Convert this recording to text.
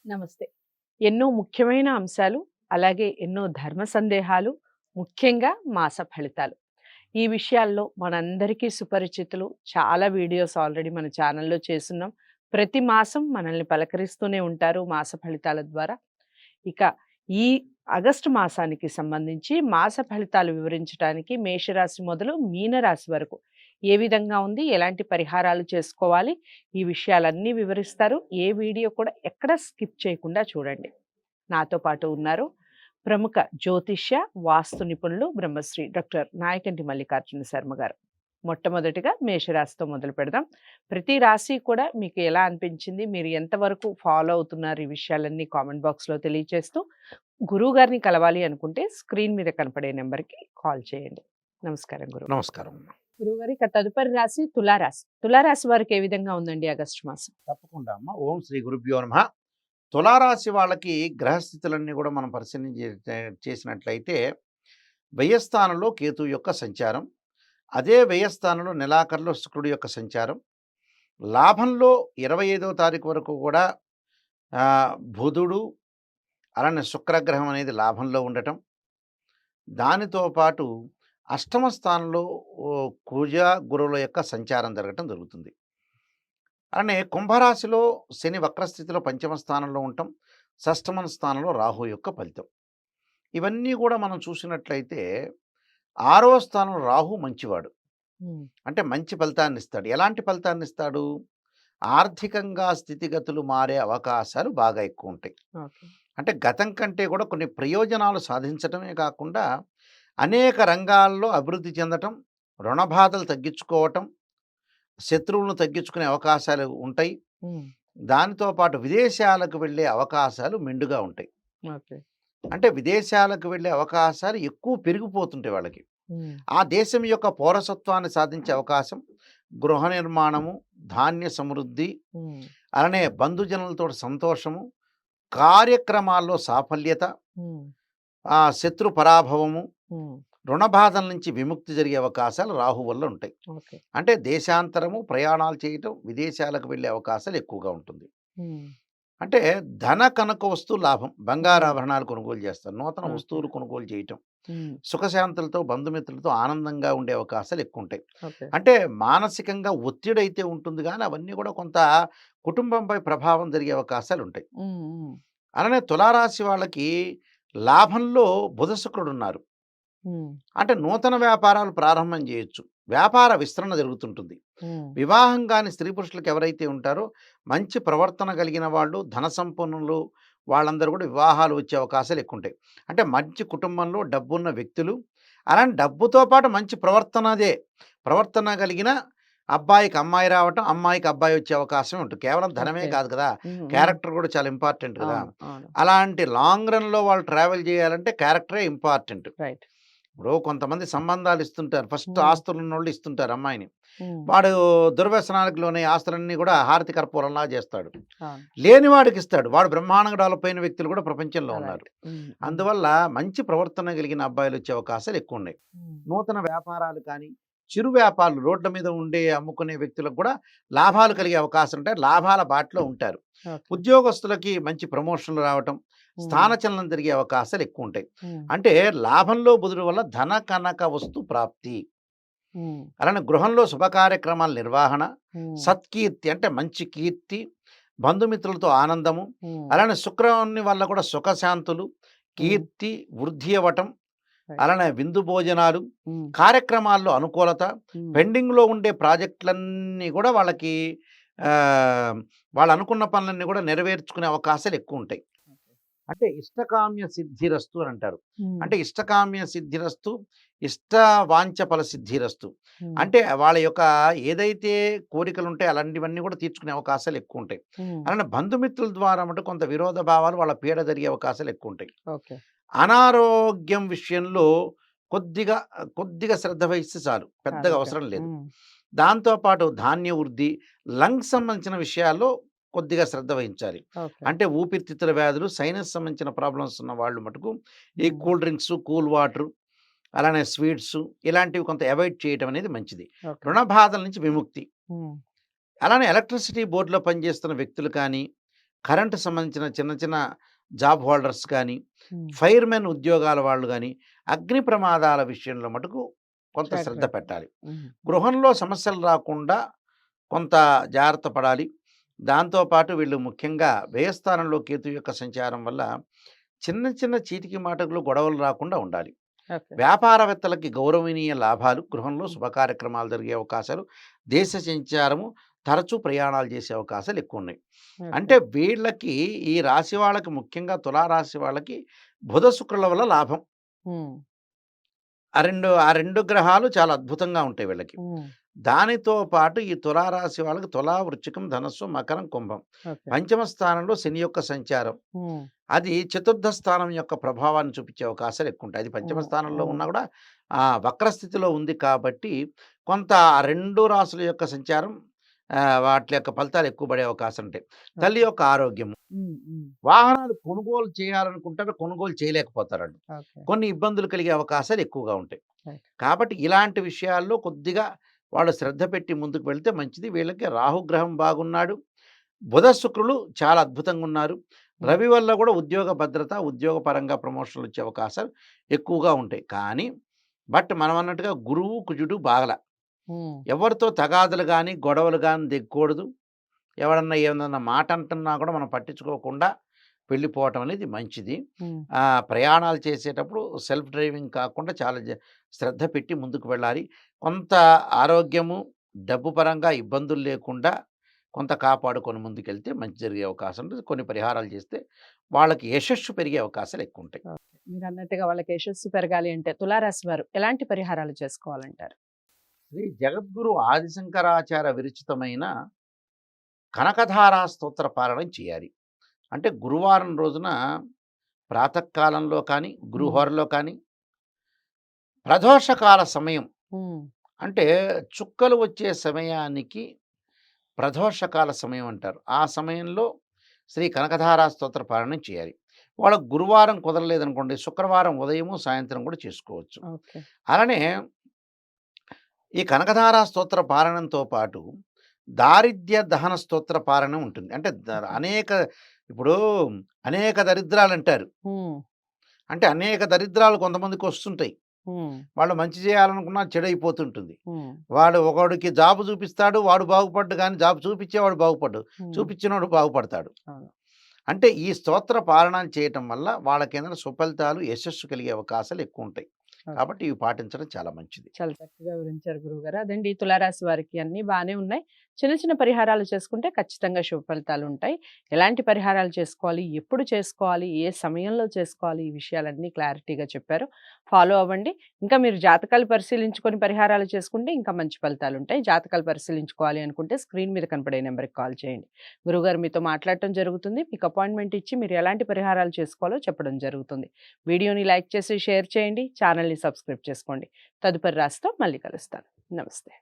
నమస్తే. ఎన్నో ముఖ్యమైన అంశాలు, అలాగే ఎన్నో ధర్మ సందేహాలు, ముఖ్యంగా మాస ఫలితాలు. ఈ విషయాల్లో మనందరికీ సుపరిచితులు. చాలా వీడియోస్ ఆల్రెడీ మన ఛానల్‌లో చేసున్నాం. ప్రతి మాసం మనల్ని పలకరిస్తూనే ఉంటారు మాస ఫలితాల ద్వారా. ఇక ఈ ఆగస్టు మాసానికి సంబంధించి మాస ఫలితాలు వివరించటానికి మేషరాశి మొదలు మీనరాశి వరకు ఏ విధంగా ఉంది, ఎలాంటి పరిహారాలు చేసుకోవాలి, ఈ విషయాలన్నీ వివరిస్తారు. ఏ వీడియో కూడా ఎక్కడ స్కిప్ చేయకుండా చూడండి. నాతో పాటు ఉన్నారు ప్రముఖ జ్యోతిష్య, వాస్తు నిపుణులు బ్రహ్మశ్రీ డాక్టర్ నాయకంటి మల్లికార్జున శర్మ గారు. మొట్టమొదటిగా మేషరాశితో మొదలు పెడదాం. ప్రతి రాశి కూడా మీకు ఎలా అనిపించింది, మీరు ఎంతవరకు ఫాలో అవుతున్నారు, ఈ విషయాలన్నీ కామెంట్ బాక్స్లో తెలియచేస్తూ, గురువు గారిని కలవాలి అనుకుంటే స్క్రీన్ మీద కనపడే నెంబర్కి కాల్ చేయండి. నమస్కారం గురువు. నమస్కారం. గురువుగారు, ఇక తదుపరి రాశి తులారాశి. తులారాశి వారికి ఏ విధంగా ఉందండి ఆగస్టు మాసం? తప్పకుండా అమ్మ. ఓం శ్రీ గురుభ్యో నమః. తులారాశి వాళ్ళకి గ్రహస్థితులన్నీ కూడా మనం పరిశీలన చేసినట్లయితే వ్యయస్థానంలో కేతు యొక్క సంచారం, అదే వ్యయస్థానంలో నెలాఖరులో శుక్రుడి యొక్క సంచారం, లాభంలో 25వ తారీఖు వరకు కూడా బుధుడు అలానే శుక్రగ్రహం అనేది లాభంలో ఉండటం, దానితో పాటు అష్టమ స్థానంలో కుజ గురువుల యొక్క సంచారం జరగటం జరుగుతుంది. అలానే కుంభరాశిలో శని వక్రస్థితిలో పంచమ స్థానంలో ఉండటం, షష్టమ స్థానంలో రాహు యొక్క ఫలితం. ఇవన్నీ కూడా మనం చూసినట్లయితే 6వ స్థానంలో రాహు మంచివాడు. అంటే మంచి ఫలితాన్ని ఇస్తాడు. ఎలాంటి ఫలితాన్ని ఇస్తాడు? ఆర్థికంగా స్థితిగతులు మారే అవకాశాలు బాగా ఎక్కువ ఉంటాయి. అంటే గతం కంటే కూడా కొన్ని ప్రయోజనాలు సాధించటమే కాకుండా అనేక రంగాల్లో అభివృద్ధి చెందటం, రుణబాధలు తగ్గించుకోవటం, శత్రువులను తగ్గించుకునే అవకాశాలు ఉంటాయి. దానితో పాటు విదేశాలకు వెళ్ళే అవకాశాలు మెండుగా ఉంటాయి. అంటే విదేశాలకు వెళ్ళే అవకాశాలు ఎక్కువ పెరిగిపోతుంటాయి వాళ్ళకి. ఆ దేశం యొక్క పౌరసత్వాన్ని సాధించే అవకాశం, గృహ నిర్మాణము, ధాన్య సమృద్ధి, అలానే బంధుజనులతో సంతోషము, కార్యక్రమాల్లో సాఫల్యత, శత్రు పరాభవము, రుణబాధల నుంచి విముక్తి జరిగే అవకాశాలు రాహు వల్ల ఉంటాయి. అంటే దేశాంతరము, ప్రయాణాలు చేయటం, విదేశాలకు వెళ్ళే అవకాశాలు ఎక్కువగా ఉంటుంది. అంటే ధన కనక వస్తువు లాభం, బంగారాభరణాలు కొనుగోలు చేస్తారు, నూతన వస్తువులు కొనుగోలు చేయటం, సుఖశాంతులతో బంధుమిత్రులతో ఆనందంగా ఉండే అవకాశాలు ఎక్కువ ఉంటాయి. అంటే మానసికంగా ఒత్తిడి అయితే ఉంటుంది, కానీ అవన్నీ కూడా కొంత కుటుంబంపై ప్రభావం జరిగే అవకాశాలు ఉంటాయి. అలానే తులారాశి వాళ్ళకి లాభంలో బుధ శుక్రుడు ఉన్నారు. అంటే నూతన వ్యాపారాలు ప్రారంభం చేయొచ్చు, వ్యాపార విస్తరణ జరుగుతుంటుంది. వివాహం కాని స్త్రీ పురుషులకు ఎవరైతే ఉంటారో మంచి ప్రవర్తన కలిగిన వాళ్ళు, ధన సంపన్నులు, వాళ్ళందరూ కూడా వివాహాలు వచ్చే అవకాశాలు ఎక్కువ ఉంటాయి. అంటే మంచి కుటుంబంలో డబ్బున్న వ్యక్తులు, అలాంటి డబ్బుతో పాటు మంచి ప్రవర్తన కలిగిన అబ్బాయికి అమ్మాయి రావటం, అమ్మాయికి అబ్బాయి వచ్చే అవకాశం ఉంటుంది. కేవలం ధనమే కాదు కదా, క్యారెక్టర్ కూడా చాలా ఇంపార్టెంట్ కదా. అలాంటి లాంగ్ రన్లో వాళ్ళు ట్రావెల్ చేయాలంటే క్యారెక్టరే ఇంపార్టెంట్. ఇప్పుడు కొంతమంది సంబంధాలు ఇస్తుంటారు, ఫస్ట్ ఆస్తులు ఉన్నోళ్ళు ఇస్తుంటారు అమ్మాయిని, వాడు దుర్వ్యసనాలకు లోనే ఆస్తులన్నీ కూడా హారతి కర్పూరంలా చేస్తాడు, లేనివాడికి ఇస్తాడు. వాడు బ్రహ్మాండంగా డెవలప్ అయిన వ్యక్తులు కూడా ప్రపంచంలో ఉన్నారు. అందువల్ల మంచి ప్రవర్తన కలిగిన అబ్బాయిలు వచ్చే అవకాశాలు ఎక్కువ ఉన్నాయి. నూతన వ్యాపారాలు కానీ, చిరు వ్యాపారాలు, రోడ్ల మీద ఉండే అమ్ముకునే వ్యక్తులకు కూడా లాభాలు కలిగే అవకాశం ఉంటాయి, లాభాల బాటలో ఉంటారు. ఉద్యోగస్తులకి మంచి ప్రమోషన్లు రావటం, స్థానచలనం జరిగే అవకాశాలు ఎక్కువ ఉంటాయి. అంటే లాభంలో బుధుడు వల్ల ధన కనక వస్తు ప్రాప్తి, అలానే గృహంలో శుభ కార్యక్రమాల నిర్వహణ, సత్కీర్తి అంటే మంచి కీర్తి, బంధుమిత్రులతో ఆనందము, అలానే శుక్రుని వల్ల కూడా సుఖశాంతులు, కీర్తి వృద్ధి అవ్వటం, అలానే విందు భోజనాలు, కార్యక్రమాల్లో అనుకూలత, పెండింగ్లో ఉండే ప్రాజెక్టులన్నీ కూడా వాళ్ళకి వాళ్ళు అనుకున్న పనులన్నీ కూడా నెరవేర్చుకునే అవకాశాలు ఎక్కువ ఉంటాయి. అంటే ఇష్టకామ్య సిద్ధిరస్తు అని అంటారు. అంటే ఇష్టకామ్య సిద్ధిరస్తు, ఇష్ట వాంఛ ఫల సిద్ధిరస్తు. అంటే వాళ్ళ యొక్క ఏదైతే కోరికలు ఉంటాయో అలాంటివన్నీ కూడా తీర్చుకునే అవకాశాలు ఎక్కువ ఉంటాయి. అలానే బంధుమిత్రుల ద్వారా అంటే కొంత విరోధ భావాలు, వాళ్ళ పీడ జరిగే అవకాశాలు ఎక్కువ ఉంటాయి. అనారోగ్యం విషయంలో కొద్దిగా శ్రద్ధ వహిస్తే చాలు, పెద్దగా అవసరం లేదు. దాంతోపాటు ధాన్య వృద్ధి, లంగ్స్ సంబంధించిన విషయాల్లో కొద్దిగా శ్రద్ధ వహించాలి. అంటే ఊపిరితిత్తుల వ్యాధులు, సైనస్ సంబంధించిన ప్రాబ్లమ్స్ ఉన్న వాళ్ళు మటుకు ఈ కూల్ డ్రింక్స్, కూల్ వాటర్, అలానే స్వీట్స్ ఇలాంటివి కొంత అవాయిడ్ చేయడం అనేది మంచిది. రుణ బాధల నుంచి విముక్తి. అలానే ఎలక్ట్రిసిటీ బోర్డులో పనిచేస్తున్న వ్యక్తులు కానీ, కరెంటు సంబంధించిన చిన్న చిన్న జాబ్ హోల్డర్స్ కానీ, హ్మ్. ఫైర్‌మెన్ ఉద్యోగాల వాళ్ళు గానీ, అగ్ని ప్రమాదాల విషయంలో మటుకు కొంత జాగ్రత్త శ్రద్ధ పడాలి. పెట్టాలి. హ్మ్. గృహంలో సమస్యలు రాకుండా కొంత జాగ్రత్త పడాలి. దాంతో పాటు వీళ్ళు ముఖ్యంగా వ్యయస్థానంలో కేతు యొక్క సంచారం వల్ల చిన్న చిన్న చీటికి మాటకులు గొడవలు రాకుండా ఉండాలి. ఓకే. వ్యాపారవేత్తలకి గౌరవనీయ లాభాలు, గృహంలో హ్మ్. శుభ కార్యక్రమాలు జరిగే అవకాశాలు, దేశ సంచారము, తరచూ ప్రయాణాలు చేసే అవకాశాలు ఎక్కువున్నాయి. ఓకే. అంటే వీళ్ళకి ఈ రాశి వాళ్ళకి ముఖ్యంగా తులారాశి వాళ్ళకి బుధ, శుక్రుల వల్ల లాభం. హ్మ్. ఆ రెండు గ్రహాలు చాలా అద్భుతంగా ఉంటాయి వీళ్ళకి. హ్మ్. దానితో పాటు ఈ తులారాశి వాళ్ళకి తులా, వృశ్చికం, ధనస్సు, మకరం, కుంభం. ఓకే. పంచమ స్థానంలో శని యొక్క సంచారం. హ్మ్. అది చతుర్థ స్థానం యొక్క ప్రభావాన్ని చూపించే అవకాశాలు ఎక్కువుంటాయి. అది పంచమ హ్మ్. స్థానంలో హ్మ్. ఉన్నా కూడా వక్రస్థితిలో ఉంది కాబట్టి కొంత ఆ 2 రాసుల యొక్క సంచారం వాటి యొక్క ఫలితాలు ఎక్కువ పడే అవకాశం ఉంటాయి. తల్లి ఓకే. యొక్క ఆరోగ్యం. హ్మ్. హ్మ్. వాహనాలు కొనుగోలు చేయాలనుకుంటారు. కొనుగోలు చేయలేకపోతారండి. ఓకే. కొన్ని ఇబ్బందులు కలిగే అవకాశాలు ఎక్కువగా ఉంటాయి. రైట్. కాబట్టి ఇలాంటి విషయాల్లో కొద్దిగా వాళ్ళు శ్రద్ధ పెట్టి ముందుకు వెళ్తే మంచిది. వీళ్ళకి రాహుగ్రహం బాగున్నాడు. బుధ, శుక్రులు చాలా అద్భుతంగా ఉన్నారు. హ్మ్. రవి వల్ల కూడా ఉద్యోగ భద్రత, ఉద్యోగపరంగా ప్రమోషన్‌లు వచ్చే అవకాశాలు ఎక్కువగా ఉంటాయి. కానీ మనం అన్నట్టుగా గురువు, కుజుడు బాగల. హ్మ్. ఎవరితో తగాదులు గాని, గొడవలు గాని దిగకూడదు. ఎవడన్నా ఏమన్నా మాట అంటున్నా కూడా మనం పట్టించుకోకుండా వెళ్ళిపోవటం అనేది మంచిది. హ్మ్. ప్రయాణాలు చేసేటప్పుడు సెల్ఫ్ డ్రైవింగ్ కాకుండా చాలా శ్రద్ధ పెట్టి ముందుకు వెళ్ళాలి. కొంత ఆరోగ్యము, డబ్బు పరంగా ఇబ్బందులు లేకుండా కొంత కాపాడుకొని ముందుకెళ్తే మంచి జరిగే అవకాశం ఉంటుంది. కొన్ని పరిహారాలు చేస్తే వాళ్ళకి యశస్సు పెరిగే అవకాశాలు ఎక్కువుంటాయి. ఓకే. మీరన్నట్టుగా వాళ్ళకి యశస్సు పెరగాలి అంటే తులారాశి వారు ఎలాంటి పరిహారాలు చేసుకోవాలంటారు? శ్రీ జగద్గురు ఆదిశంకరాచార్య విరచితమైన కనకధారా స్తోత్ర పారాయణం చేయాలి. అంటే గురువారం రోజున ప్రాతకాలంలో కానీ, హ్మ్. గురుహోరలో కానీ, ప్రదోషకాల సమయం హ్మ్. అంటే చుక్కలు వచ్చే సమయానికి ప్రదోషకాల సమయం అంటారు. ఆ సమయంలో శ్రీ కనకధారా స్తోత్ర పారాయణం చేయాలి. వాళ్ళకి గురువారం కుదరలేదనుకోండి, శుక్రవారం ఉదయము, సాయంత్రం కూడా చేసుకోవచ్చు. ఓకే. అలానే ఈ కనకధారా స్తోత్ర పారాయణంతో పాటు దారిద్ర్య దహన స్తోత్ర పారాయణం ఉంటుంది. అంటే ఓకే. ఇప్పుడు అనేక దరిద్రాలంటారు. హ్మ్. అంటే అనేక దరిద్రాలు కొంతమందికొస్తుంటాయి. హ్మ్. వాళ్ళు మంచి చేయాలనుకున్నా చెడైపోతుంటుంది. హ్మ్. వాడు ఒకడికి జాబ్ చూపిస్తాడు. వాడు బాగుపడ్డు గానీ జాబ్ చూపిచ్చేవాడు బాగుపడ్డు. హ్మ్. చూపిచ్చినోడు బాగుపడతాడు. అవును. అంటే ఈ స్తోత్ర పారాయణం చేయటం వల్ల వాళ్ళకేంటంటే సుఫలితాలు, యశస్సు కలిగే అవకాశాలు ఎక్కువుంటాయి. ఓకే. కాబట్టి ఇవి పాటించడం చాలా మంచిది. చాలా చక్కగా వివరించారు గురువుగారు. అదండి తులారాశి వారికి అన్నీ బానే ఉన్నాయి. చిన్న చిన్న పరిహారాలు చేసుకుంటే ఖచ్చితంగా శుభ ఫలితాలుంటాయి. ఎలాంటి పరిహారాలు చేసుకోవాలి? ఎప్పుడు చేసుకోవాలి? ఏ సమయంలో చేసుకోవాలి? ఈ విషయాలన్నీ క్లారిటీగా చెప్పారు. ఫాలో అవ్వండి. ఇంకా మీరు జాతకాలు పరిశీలించుకొని పరిహారాలు చేసుకుంటే ఇంకా మంచి ఫలితాలుంటాయి. జాతకాలు పరిశీలించుకోవాలి అనుకుంటే స్క్రీన్ మీద కనపడే నంబర్‌కి కాల్ చేయండి. గురువుగారు మీతో మాట్లాడటం జరుగుతుంది. మీకు అపాయింట్‌మెంట్ ఇచ్చి మీరు ఎలాంటి పరిహారాలు చేసుకోవాలో చెప్పడం జరుగుతుంది. వీడియోని లైక్ చేసి షేర్ చేయండి. ఛానెల్‌ని సబ్స్క్రైబ్ చేసుకోండి. తదుపరి రాశితో మళ్ళీ కలుస్తాను. నమస్తే.